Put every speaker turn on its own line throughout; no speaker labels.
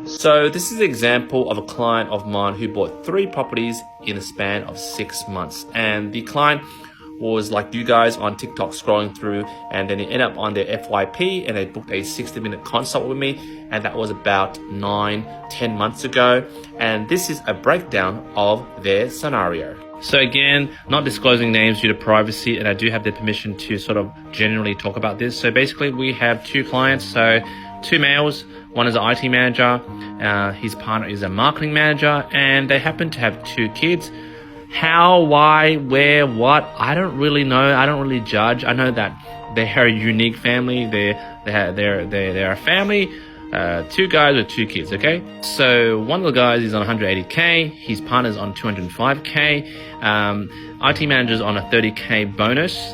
So this is an example of a client of mine who bought 3 properties in a span of 6 months. And the client was like you guys on TikTok scrolling through, and then they ended up on their FYP and they booked a 60-minute consult with me, and that was about 9-10 months ago. And this is a breakdown of their scenario. So again, not disclosing names due to privacy, and I do have their permission to sort of generally talk about this. So basically we have 2 clients, so 2 males. One is an IT manager, his partner is a marketing manager, and they happen to have 2 kids. How, why, where, what, I don't really know. I don't really judge. I know that they're a unique family. They're a family, 2 guys with 2 kids, okay? So one of the guys is on 180K, his partner's on 205K, IT manager's on a 30K bonus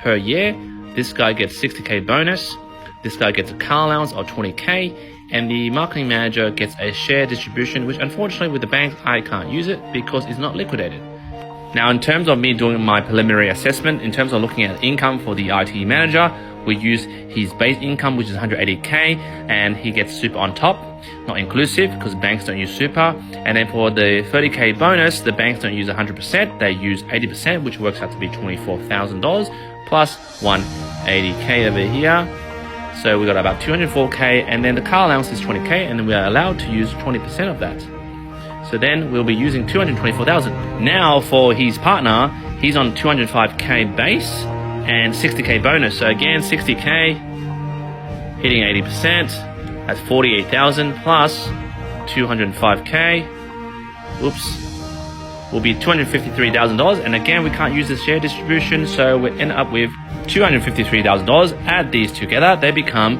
per year. This guy gets 60K bonus. This guy gets a car allowance of 20K, and the marketing manager gets a share distribution, which unfortunately with the banks, I can't use it because it's not liquidated. Now, in terms of me doing my preliminary assessment, in terms of looking at income for the IT manager, we use his base income, which is 180K, and he gets super on top, not inclusive because banks don't use super. And then for the 30K bonus, the banks don't use 100%, they use 80%, which works out to be $24,000 plus 180K over here. So we got about 204K, and then the car allowance is 20K, and then we are allowed to use 20% of that. So then we'll be using 224,000. Now for his partner, he's on 205K base and 60K bonus. So again, 60K, hitting 80%, that's 48,000 plus 205K, will be $253,000. And again, we can't use the share distribution, so we end up with $253,000. Add these together, they become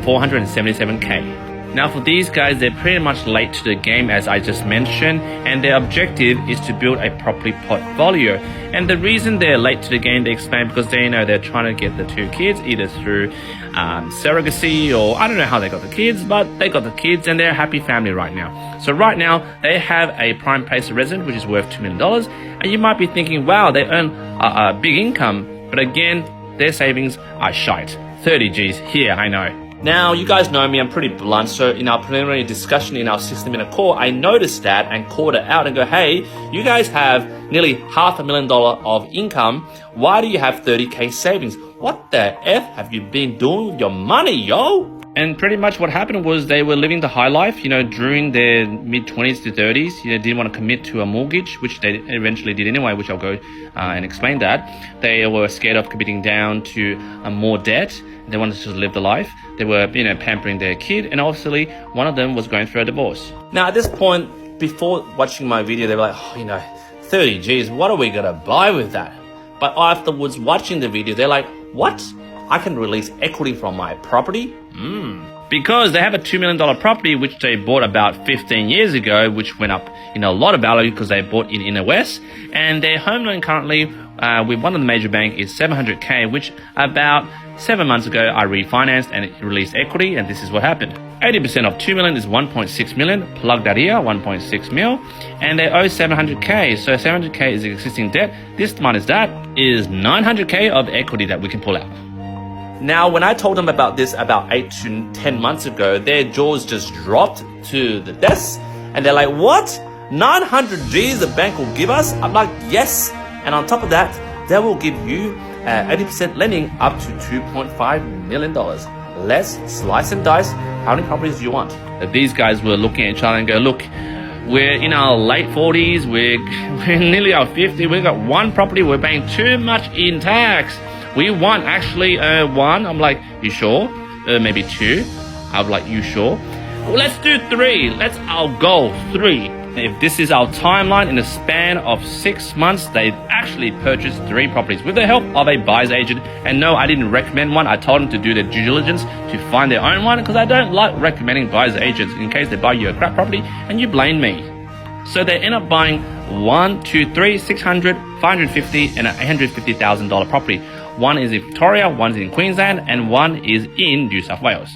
477K. Now for these guys, they're pretty much late to the game, as I just mentioned, and their objective is to build a property portfolio. And the reason they're late to the game, they explain, because they know they're trying to get the 2 kids either through surrogacy, or I don't know how they got the kids, but they got the kids and they're a happy family right now. So right now they have a prime place of residence which is worth $2 million, and you might be thinking, wow, they earn a big income, but again, their savings are shite. 30 G's here, I know. Now, you guys know me, I'm pretty blunt, so in our preliminary discussion in our 60-minute call, I noticed that and called it out and go, hey, you guys have nearly $500,000 of income. Why do you have 30K savings? What the F have you been doing with your money, yo? And pretty much what happened was they were living the high life, during their mid-20s to 30s. Didn't want to commit to a mortgage, which they eventually did anyway, which I'll go and explain that. They were scared of committing down to more debt. They wanted to just live the life. They were, pampering their kid, and obviously one of them was going through a divorce. Now, at this point, before watching my video, they were like, 30 G's, what are we gonna buy with that? But afterwards, watching the video, they're like, what? I can release equity from my property? Because they have a $2 million property which they bought about 15 years ago, which went up in a lot of value because they bought in Inner West, and their home loan currently with one of the major banks is $700K, which about 7 months ago I refinanced and it released equity, and this is what happened. 80% of $2 million is $1.6 million. Plug that here, 1.6 mil, and they owe $700K. So $700K is existing debt. This minus that is $900K of equity that we can pull out. Now, when I told them about this about 8 to 10 months ago, their jaws just dropped to the desk, and they're like, what? 900 G's the bank will give us? I'm like, yes. And on top of that, they will give you 80% lending up to $2.5 million. Let's slice and dice. How many properties do you want? These guys were looking at each other and go, look, we're in our late 40s, we're nearly our 50s, we've got 1 property, we're paying too much in tax. We want actually 1. I'm like, you sure? Maybe 2. I'm like, you sure? Well, let's do 3. That's our goal, 3. If this is our timeline, in a span of 6 months, they've actually purchased 3 properties with the help of a buyer's agent. And no, I didn't recommend one. I told them to do their due diligence to find their own one, because I don't like recommending buyer's agents in case they buy you a crap property and you blame me. So they end up buying 1, 2, 3, 600, 550, and an $850,000 property. 1 is in Victoria, 1 is in Queensland, and 1 is in New South Wales.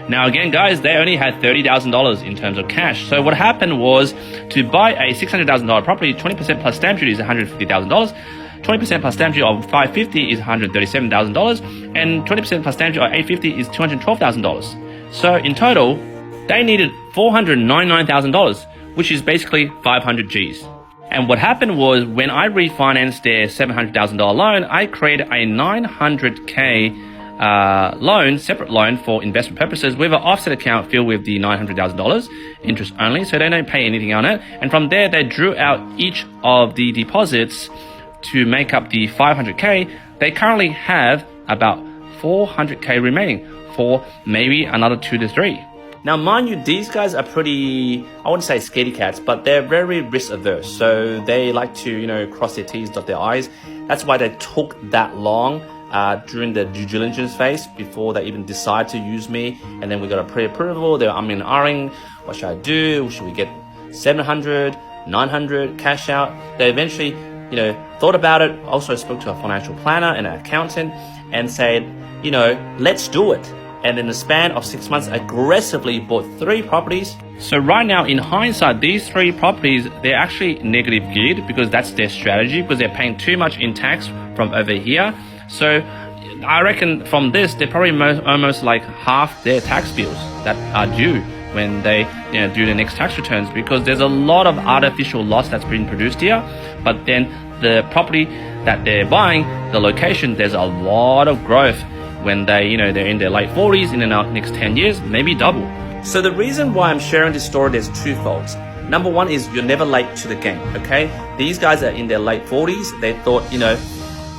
Now again, guys, they only had $30,000 in terms of cash. So what happened was, to buy a $600,000 property, 20% plus stamp duty is $150,000. 20% plus stamp duty of $550 is $137,000, and 20% plus stamp duty of $850 is $212,000. So in total, they needed $499,000, which is basically 500 Gs. And what happened was when I refinanced their $700,000 loan, I created a $900K loan, separate loan for investment purposes with an offset account filled with the $900,000 interest only, so they don't pay anything on it. And from there, they drew out each of the deposits to make up the 500K. They currently have about 400K remaining for maybe another 2 to 3. Now, mind you, these guys are pretty, I wouldn't say scaredy cats, but they're very risk averse. So they like to, cross their T's, dot their I's. That's why they took that long during the due diligence phase before they even decide to use me. And then we got a pre-approval. They're ahhing, what should I do? Should we get 700, 900 cash out? They eventually, thought about it. Also spoke to a financial planner and an accountant and said, let's do it. And in the span of 6 months, aggressively bought 3 properties. So right now, in hindsight, these 3 properties, they're actually negative geared because that's their strategy, because they're paying too much in tax from over here. So I reckon from this, they're probably almost like half their tax bills that are due when they do the next tax returns, because there's a lot of artificial loss that's been produced here. But then the property that they're buying, the location, there's a lot of growth when they, they're in their late 40s, in the next 10 years, maybe double. So the reason why I'm sharing this story, there's 2 folds. Number one is you're never late to the game, okay? These guys are in their late 40s. They thought,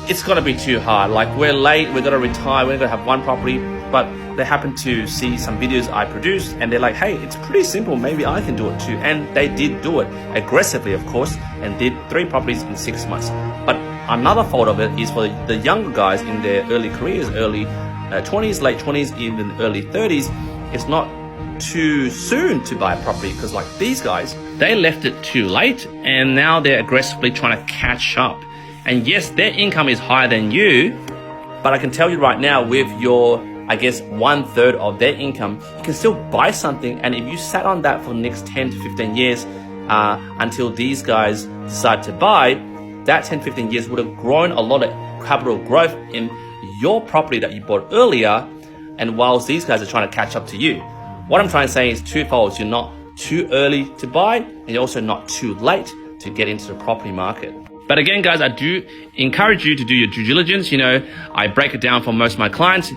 it's gonna be too hard. Like, we're late, we're gonna retire, we're gonna have 1 property. But they happen to see some videos I produced and they're like, hey, it's pretty simple, maybe I can do it too. And they did do it, aggressively of course, and did 3 properties in 6 months. But another fault of it is for the younger guys in their early careers, early 20s, late 20s, even early 30s. It's not too soon to buy a property, because like these guys, they left it too late and now they're aggressively trying to catch up. And yes, their income is higher than you, but I can tell you right now, with your, 1/3 of their income, you can still buy something. And if you sat on that for the next 10 to 15 years until these guys decide to buy, that 10, 15 years would have grown a lot of capital growth in your property that you bought earlier, and whilst these guys are trying to catch up to you. What I'm trying to say is twofold. You're not too early to buy, and you're also not too late to get into the property market. But again, guys, I do encourage you to do your due diligence. I break it down for most of my clients,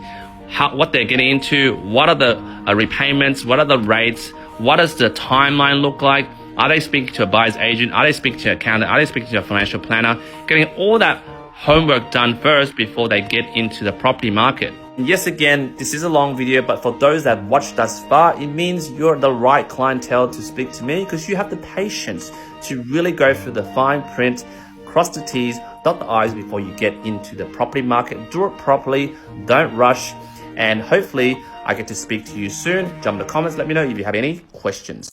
what they're getting into, what are the repayments, what are the rates, what does the timeline look like, are they speaking to a buyer's agent, are they speaking to an accountant, are they speaking to a financial planner, getting all that homework done first before they get into the property market. And yes, again, this is a long video, but for those that watched thus far, it means you're the right clientele to speak to me, because you have the patience to really go through the fine print, cross the T's, dot the I's before you get into the property market. Do it properly, don't rush, and hopefully I get to speak to you soon. Jump in the comments, let me know if you have any questions.